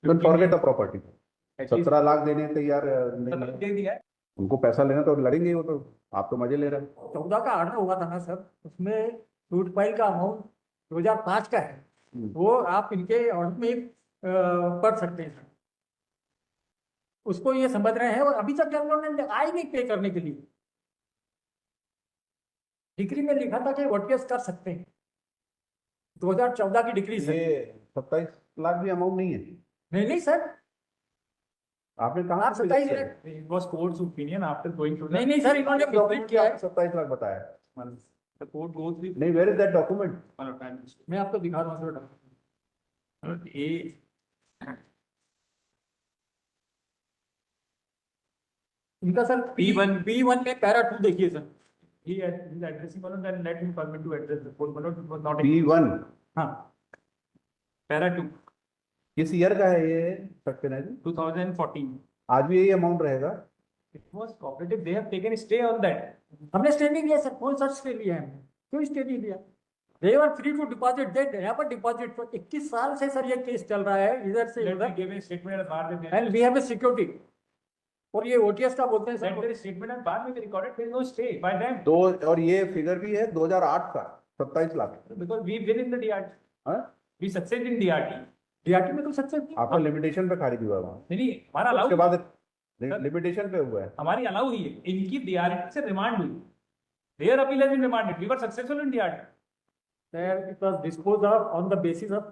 Forget the property. 17 lakh देने तैयार नहीं, दे दिया है। उनको पैसा लेना तो लड़ेंगे वो तो, आप तो मजे ले रहे हैं। 14 का ऑर्डर हुआ था ना सर, उसमें फ्रूट फाइल का अमाउंट 2005 का है, वो आप इनके ऑर्डर में पढ़ सकते हैं सर। उसको ये समझ रहे हैं और अभी तक उन्होंने आए नहीं पे करने के लिए। डिग्री में लिखा था कि ओटीएस कर सकते हैं, 2014 की डिग्री से। ये 27 लाख भी अमाउंट नहीं है। नहीं नहीं सर, आपने कहा आप 27 lakh, It was court's opinion after going to the. नहीं नहीं सर, इन्होंने प्रॉफिट किया है। 27 लाख बताया। The court goes with. नहीं, वेयर इज दैट डॉक्यूमेंट? मैं आपको दिखा रहा हूँ सर। A. इनका सर P1 में पैरा 2 देखिए sir. He is addressing one, then let him permit to address the court, but it was not. P1 हाँ, Para 2. किस ईयर का है ये सक्सेना जी? 2014. आज भी यही अमाउंट रहेगा? It was cooperative. They have taken stay on that. हमने स्टे नहीं लिया सर, कौन सा स्टे लिया है हमने? क्यों स्टे नहीं लिया? They were free to deposit, they never deposit। तो 21 साल से सर ये केस चल रहा है इधर से Let me उधर, give a statement and bar में. and we have a security। और ये ओटीएस का बोलते हैं Let sir. their statement and bar में be recorded. There is no stay by them. दो, और ये फिगर भी है 2008 का 27 lakh. Because we win in the DRT. हाँ? We succeed in DRT. DRT में तो सक्सेस नहीं। आपका लिमिटेशन पे खारिज हुआ वहाँ, नहीं हमारा उसके अलाउ, बाद लिमिटेशन पे हुआ है। हमारी अलाउ हुई है, इनकी DRT से रिमांड हुई। Their appeal has been remanded. We were successful in DRT. There it was disposed of on the basis of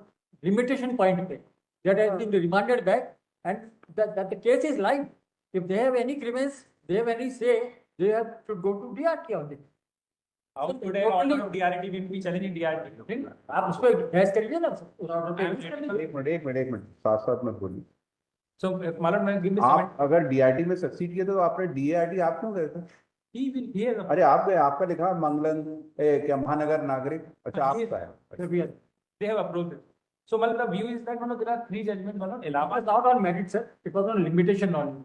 limitation point पे, that has been remanded back, and that the case is live। If they have any grievance, they have any say, they have to go to DRT on it। How So today totally- order of DRT will be challenging DRT? आप उस पर बहस करिए ना, उस order पे बहस कर लीजिए। एक मिनट साथ साथ में बोलिए। So Malan, give me आप अगर डीआरटी में सक्सीड किए तो आपने डीआरटी आप क्यों गए थे? he has अरे आप गए, आपका लिखा मंगलन क्या महानगर नागरिक, अच्छा आपका है। अच्छा। they have approved it. So Malan, the view is that there are 3 judgments. Malan, It was Allahabad. not on merit sir, it was on limitation only।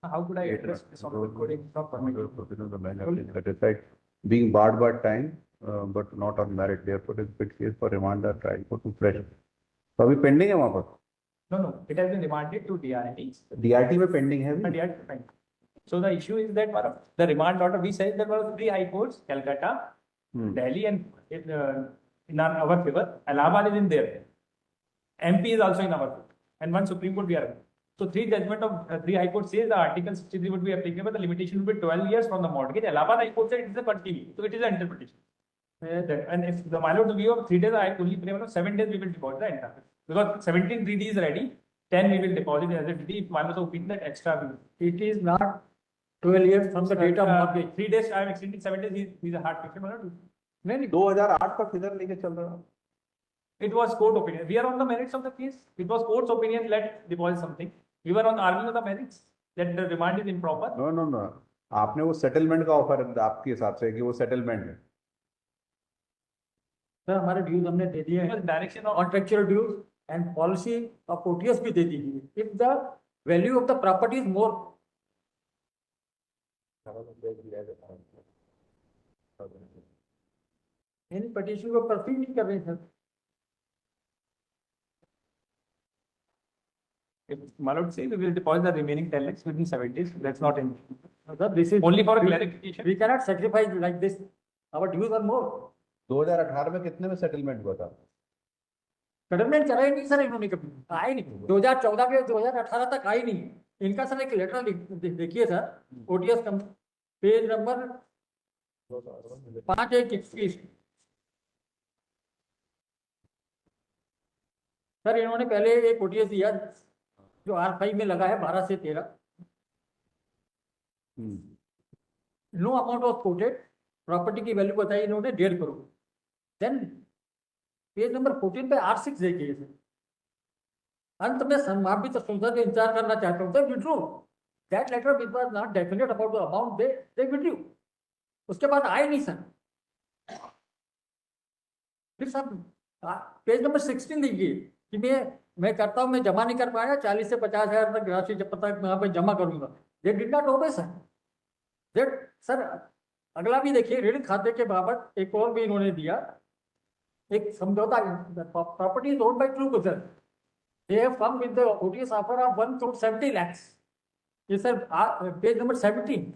How could I address this on the coding? Not permitted. Satisfied being barred by time but not on merit, therefore it is fixed case for remand or trial for to fresh। तो अभी pending है वहाँ पर? No, it has been remanded to DRT. DRT में pending है अभी? DRT fine. So the issue is that the remand order, we said that was 3 high courts, Calcutta, Delhi, and in our favor. Allahabad is in there. MP is also in our favor, and 1 Supreme Court we are. So 3 judgment of 3 high court says the Article 63 would be applicable. The limitation would be 12 years from the mortgage. Allahabad High Court said it is a continuity, so it is an interpretation. And if the my lord view of 3 days, I only pray 7 days we will deposit the entire, because 17 DD is ready, 10 we will deposit as a DD. If my lord opinion that extra will. It is not 12 years from the date of mortgage। 3 days I am extending 7 days. He is a hard picture, my lord. नहीं 2008 का figure लेके चल रहा है। It was court opinion. We are on the merits of the case. It was court's opinion. Let deposit something. We were on arguing of the merits that the remand is improper. No, आपने वो settlement का offer आपके हिसाब से कि वो settlement है। Sir हमारे ड्यूज हमने दे दिए हैं, Direction of contractual dues and policy of OTS भी दे दी है। If the value of the property is more, इन पिटीशन को परसीव नहीं कर रहे sir. if my lord say we will deposit the remaining 10 lakhs within 7 days. That's not in. Sir, this is Only for clarification. we cannot sacrifice like this, our dues are more। 2018 में कितने में settlement हुआ था? Settlement चला ही नहीं sir, इन्होंने कभी आए नहीं, 2014 के 2018 तक आई नहीं। इनका सर एक लेटर देखिए sir, OTS page number 5121। Sir इन्होंने पहले एक ओटीएस दिया जो R5 में लगा है 12 से 13। No amount of quoted, property की वैल्यू बताई इन्होंने 1.5 करोड़। देन पेज नंबर 14 पे R6 देखिए सर, अंत में संभावित संसद का इंतजार करना चाहता हूँ sir, withdrew that letter which was not definite about the amount they withdrew. उसके बाद आए नहीं सर। फिर सर पेज नंबर 16 देखिए कि मैं करता हूँ, मैं जमा नहीं कर पाया, 40 से 50 हज़ार तक राशि जब तक मैं यहाँ पे जमा करूंगा। They did not obey sir. That sir अगला भी देखिए, ऋण खाते के बाबत एक और भी इन्होंने दिया, एक समझौता, property is owned by true sir. they have come with the OTS offer of 1 crore 70 lakhs. Yes, sir, page number 17.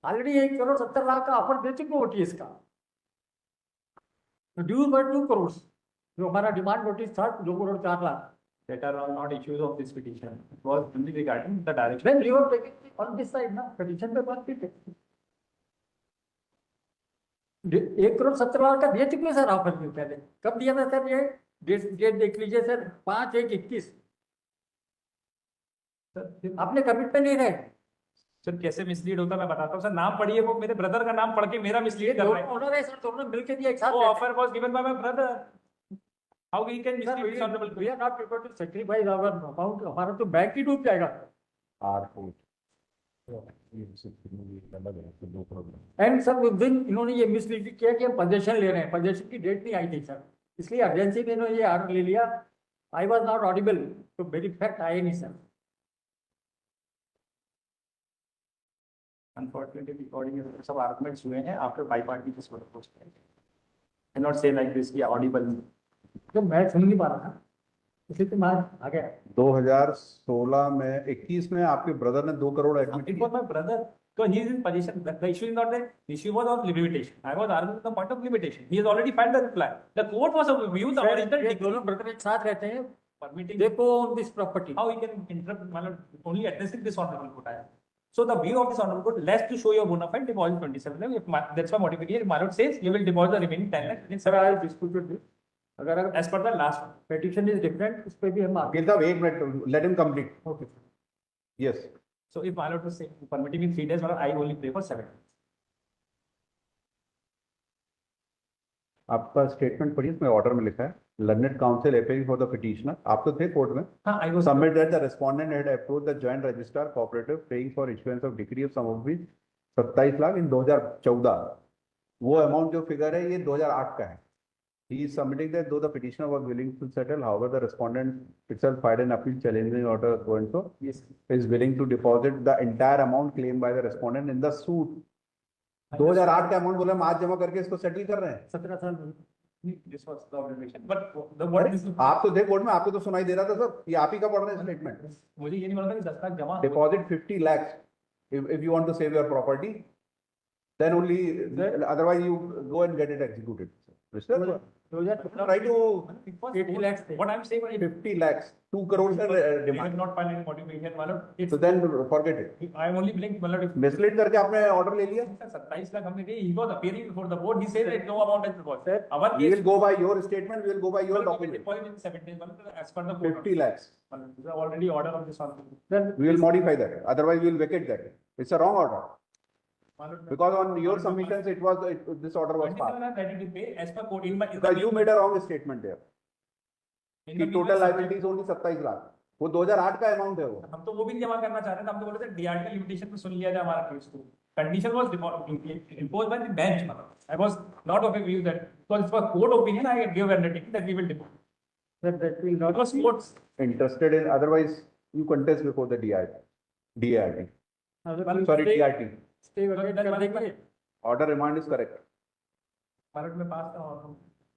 Already 1 crore 70 lakh का ऑफर दे चुके OTS का. ड्यू पर 2 करोड़ जो हमारा डिमांड नोटिस था 2 crore 4 lakh. That are all not issues of this petition. It was only regarding the direction. Then you are taking on this side ना petition पे बात की 1 करोड़ 70 लाख का दे चुके सर ऑफर में पहले. कब दिया था सर ये डेट देख लीजिए सर 5/1/21. सर आपने कमिटमेंट नहीं रहे. सर कैसे मिसलीड होता मैं बताता हूँ सर. नाम पढ़िए, वो मेरे ब्रदर का नाम पढ़ के मेरा मिसलीड कर रहा है. ओनर है सर, दोनों मिलके दिया एक साथ. वो offer was given by my brother. How he can Sir, mislead honourable. we are not prepared to sacrifice our amount. हमारा तो बैंक ही डूब जाएगा. R4. एंड सर उस दिन इन्होंने ये मिसलीड किया कि हम पोजेशन ले रहे हैं. पोजेशन की डेट नहीं आई थी सर, इसलिए अर्जेंसी में इन्होंने ये आर्डर ले लिया. आई वॉज नॉट ऑडिबल तो वेरी फैक्ट आए नहीं सर. Unfortunately, recording is सब arguments हुए हैं after biparty this was posted. I cannot say like this, yeah, audible. तो मैं सुन नहीं पा रहा था इसलिए तो मैं आ गया. 2016 में 21 में आपके ब्रदर ने 2 crore admit It was my brother. So he is in position. The issue is not that. The issue was of limitation. I was arguing the point of limitation. He has already filed the reply. The court was of view the original ये decree दोनों brother एक साथ रहते हैं. permitting. देखो this property. How he can interrupt, मतलब only addressing this honorable court. So the view of this honorable court, less to show your bona fide deposit 27 lakh. That's why modification. If my lord says you will deposit the remaining 10 lakh within sir 7 I disputed this. अगर as per the last one. Petition is different उस पे भी हम आगे. वकील साहब 1 minute, let him complete. Okay. Yes. So if my lord was saying permitting me 3 days, my lord, I only pay for 7. आपका statement पढ़िए, इसमें ऑर्डर में लिखा है learned council appearing for the petitioner. आप तो थे कोर्ट में. हाँ, I was. Submit that the respondent had approved the joint registrar cooperative paying for issuance of decree of sum of which 27 lakh in 2014. वो अमाउंट जो फिगर है ये 2008 का है. He is submitting that though the petitioner was willing to settle, however the respondent itself filed an appeal challenging order so and so Yes. is willing to deposit the entire amount claimed by the respondent in the suit. 2008 का amount बोला हम आज जमा करके इसको settle कर रहे हैं. 17 साल. This was the obligation. But the what is आप तो थे कोर्ट में, आपको तो सुनाई दे रहा था सर. ये आप ही का पढ़ रहे हैं स्टेटमेंट. मुझे ये नहीं मालूम था कि 10 लाख जमा. Deposit 50 lakhs if you want to save your property, then only, otherwise you go and get it executed. Mr. 2000 Try to 80 lakhs थे. What I'm saying, if 50 lakhs, 2 crore they demand. have not filed any modification, मतलब it's. So then forget it. I am only blaming, मतलब if Mislead करके आपने order ले लिया. 27 लाख हमने दिए. He was appearing before the board. He said that no amount has been bought. Sir, Our We case, will go by your statement, we will go by your will be document. deposited in 7 days, मतलब as per the court. 50 lakhs. मतलब this is already order of this one. then We will modify that. Otherwise we will vacate that. It's a wrong order. मतलब Because on your submissions it was, this order was 27 passed. lakh ready to pay as per court. In my, Because you made a wrong statement there. in कि the total previous- liability is only 27 lakh. वो 2008 का amount है वो. हम तो वो भी नहीं जमा करना चाह रहे थे. हम तो बोले थे डीआर का लिमिटेशन पे सुन लिया जाए हमारा केस को. Condition was imposed by the bench. I was not of a view that because it was court opinion. I gave undertaking that we will depose. that will not. It was courts. Interested in, otherwise you contest before the DRT. Sorry, DRT. Stay vacate कर देंगे. Order remand is correct. Bharat में पास था और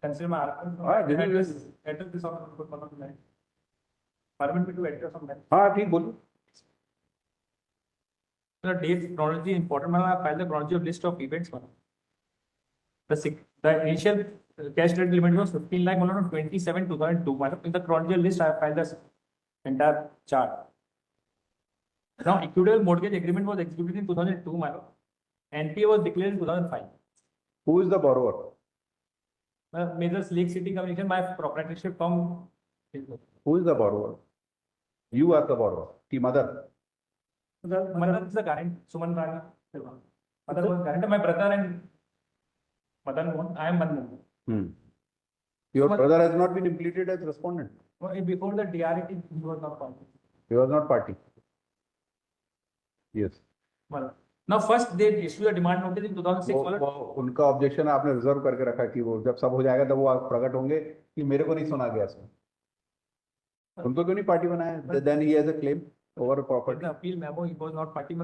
consider में हाँ, this is- address this on मतलब नहीं. Permit me to address on that. हाँ ठीक बोलो. The dates chronology important. I filed the chronology of list of events. The initial cash credit limit was 15 lakh. 27 2002. In the chronology list, I filed the entire chart. Now, equitable mortgage agreement was executed in 2002. NPA was declared in 2005. Who is the borrower? Major Lake City Communication, my proprietorship firm. Who is the borrower? You are the borrower. The mother. Mother is the current, Suman Rana. Mother was current, my brother and Madan Mohan. I am Madan Mohan. Your Suman- brother has not been implemented as respondent. Before the DRT, he was not part. He was not party. Yes. Well, now first they issued a demand notice in 2006. वो उनका objection आपने reserve करके रखा कि वो जब सब हो जाएगा तब वो प्रकट होंगे कि मेरे को नहीं सुना गया इसमें. उनको क्यों नहीं पार्टी बनाया? Then he has a claim over The property. appeal memo, he was not party.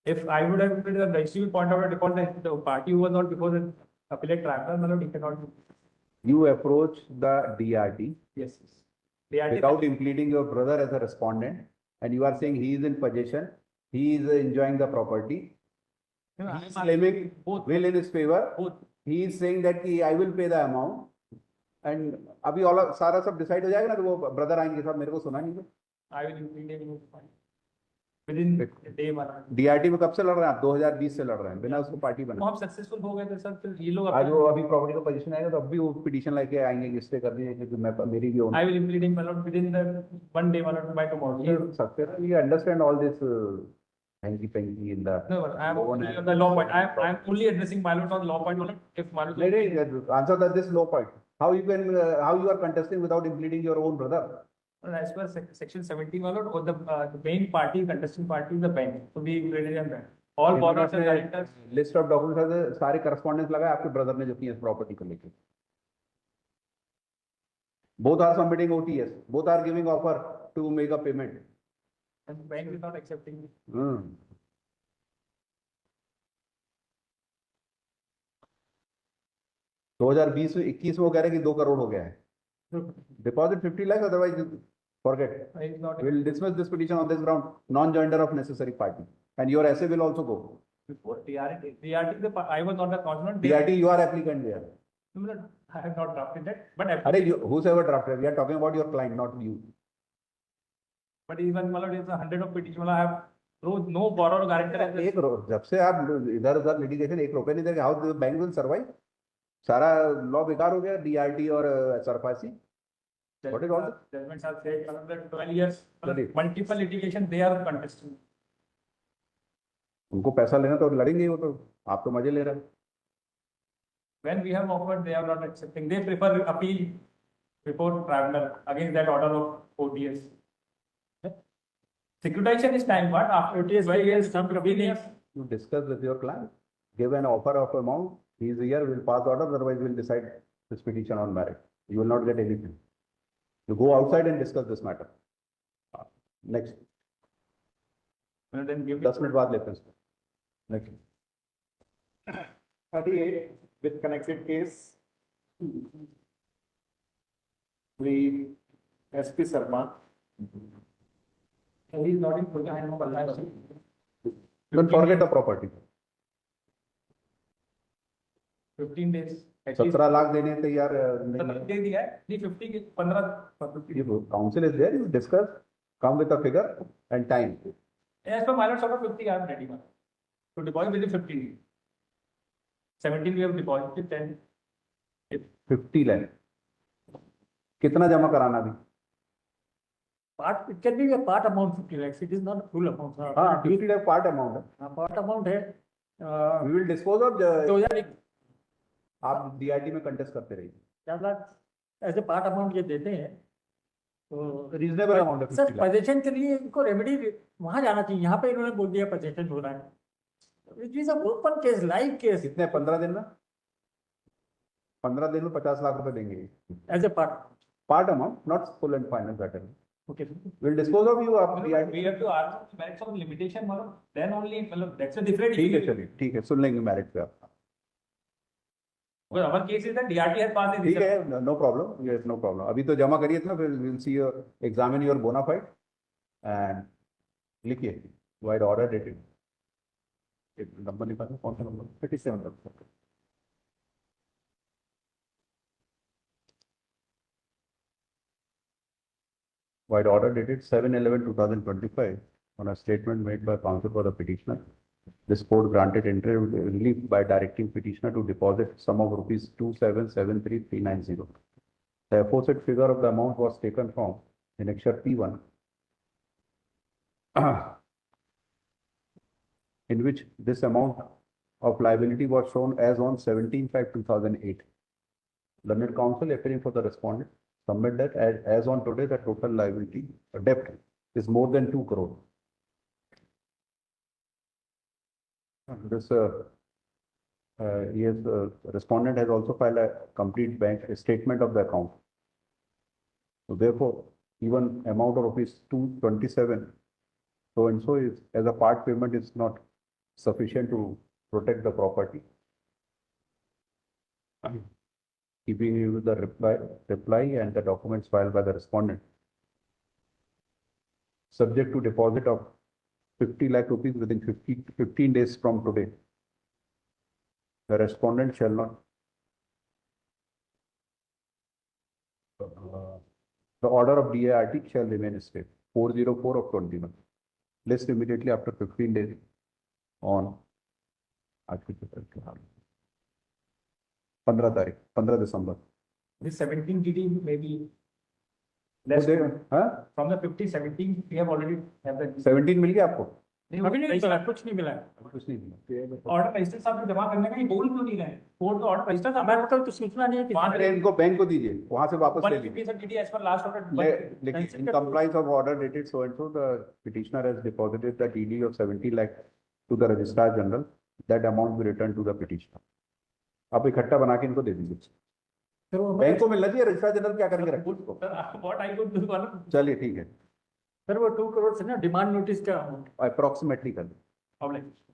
If I would have put the issue point out a default, the party who was not before the appellate tribunal, मतलब he cannot do. You approach the DRT Yes, yes. DRT without implementing your brother as a respondent, and you are saying he is in possession, he is enjoying the property, No, he I is am claiming both. will in his favor, Both. he is saying that कि I will pay the amount, and अभी all सारा सब decide हो जाएगा ना, तो वो brother आएंगे साहब मेरे को सुना नहीं है। I will implement him within a day one. DRT में कब से लड़ रहे हैं आप? 2020 से लड़ रहे हैं बिना उसको पार्टी बना। वो हम सक्सेसफुल हो गए थे सर, फिर ये लोग आज वो अभी प्रॉपर्टी का पोजीशन आएगा तो अब भी वो पिटीशन लेके आएंगे कि स्टे कर दीजिए क्योंकि मैं मेरी भी I will implement him alone within the one day, one or by tomorrow. ये सकते हैं। You understand all this hanky panky in the No, I am only on the law point. I am only addressing Malot on law point only. If Malot नहीं, answer that this low point. How you can how you are contesting without implementing your own brother? as per section 17 Malot, or the main party, contesting party is the bank. So we graded them bank. All borrowers and guarantors. List of documents सारे correspondence लगाए आपके brother ने जो किए इस property को लेकर। Both are submitting OTS, both are giving offer to make a payment. And the bank is not accepting it. 2020 में 21 में वो कह रहे हैं कि 2 करोड़ हो गया है। Deposit 50 lakhs, otherwise forget. It's not We will dismiss this petition on this ground, non-joinder of necessary party, and your essay will also go. before DRT, I was not the consonant. DRT, you are applicant there. No, I have not drafted that. But Whosoever drafted, we are talking about your client, not you. But even Malot is 100 of petition. I have no borrower guarantor. एक जब से आप इधर उधर litigation 1 रुपए नहीं देंगे, how the bank will survive? सारा लॉ बेकार हो गया, DRT और SARFAESI. What is all this? Judgments are said another 12 years. Sorry. Multiple litigation they are contesting. उनको पैसा लेना तो लड़ेंगे ही, वो तो आप तो मजे ले रहे हैं। When we have offered, they are not accepting. They prefer appeal before tribunal against that order of ODS. Securitization is time, but after OTS 12 years, some convenience. You discuss with your client, give an offer of amount, he is here, we'll pass order, otherwise we'll decide this petition on merit. You will not get anything. You go outside and discuss this matter. Next, And then give 10 minute बाद लेते हैं इसको। Next. 38 with connected case. We SP Sarma. he is not in full time. Don't forget the property. 15 days. At least 17 lakh देने तैयार नहीं 17 दे दिया है। नहीं 50 के 15 50. है। Council is there, you discuss, come with a figure and time. As per Malot sort of 50 I am ready. To deposit within 15. 17 we have deposited 10. 50 lakh. कितना जमा कराना अभी? Part, it can be a part amount 50 lakhs. It is not a full amount. हाँ, 50 lakh part amount है। Part amount है We will dispose of 2000 आप DRT में contest करते रहिए। 4 लाख ऐसे पार्ट अमाउंट ये देते हैं तो रीजनेबल अमाउंट है सर 50 लाख। पोजीशन के लिए इनको रेमेडी वहां जाना चाहिए। यहाँ पे इन्होंने बोल दिया पोजीशन हो रहा है। It is a open case, live case कितने 15 दिन में? 15 दिन में 50 लाख रुपए देंगे as a part amount, not full and final settle. Okay will dispose of you आप DRT। We have to argue the merits of limitation, Malot. Then only, Malot, that's a different ठीक है, issue. चलिए ठीक है, सुन लेंगे merit पे आप। Because our case is that DRT has passed the ठीक है, no problem, yes no problem. अभी तो जमा करिए ना, फिर will see your examine your bona fide and लिखिए वाइड ऑर्डर डेटेड। नंबर निकालिए, कौन सा नंबर? 37। Wide order dated 7/11/2025 on a statement made by counsel for the petitioner. This court granted interim relief by directing petitioner to deposit sum of rupees 2773,390. The aforesaid figure of the amount was taken from annexure P1, in which this amount of liability was shown as on 17/5/2008. Learned counsel appearing for the respondent submit that as on today, the total liability debt is more than 2 crore. This respondent has also filed a complete bank statement of the account. So therefore, even amount of rupees 227 so and so is as a part payment is not sufficient to protect the property. keeping you the reply and the documents filed by the respondent. Subject to deposit of 50 lakh rupees within 15 days from today. The respondent shall not. The order of DART shall remain stay. 404 of 21. List immediately after 15 days on. आज की तारीख है? 15 तारीख, 15 दिसंबर. This 17 DD may be वो less. दे, हाँ? From the 50, 17, we have already have the. 17 मिल गया आपको? अभी नहीं मिला, कुछ नहीं मिला है। कुछ नहीं मिला. ऑर्डर रजिस्टर साहब को जमा करने का ये बोल क्यों नहीं रहे? कोर्ट का ऑर्डर रजिस्टर साहब हमारे मतलब तो सूचना नहीं है कि वहाँ अरे इनको बैंक को दीजिए, वहां से वापस ले लीजिए. 150 DD as per last order. Lekin in compliance of order dated so and so, the petitioner has deposited the DD of 70 lakh to the registrar general. That amount will return to the petitioner. आप इकट्ठा बना के इनको दे दीजिए. फिर वो bank को मिलना चाहिए, रजिस्ट्रार जनरल क्या करेंगे, रखो उसको. What I could do, one चलिए ठीक है, फिर वो 2 करोड़ से ना डिमांड नोटिस का अप्रोक्सीमेटली कर दो. public.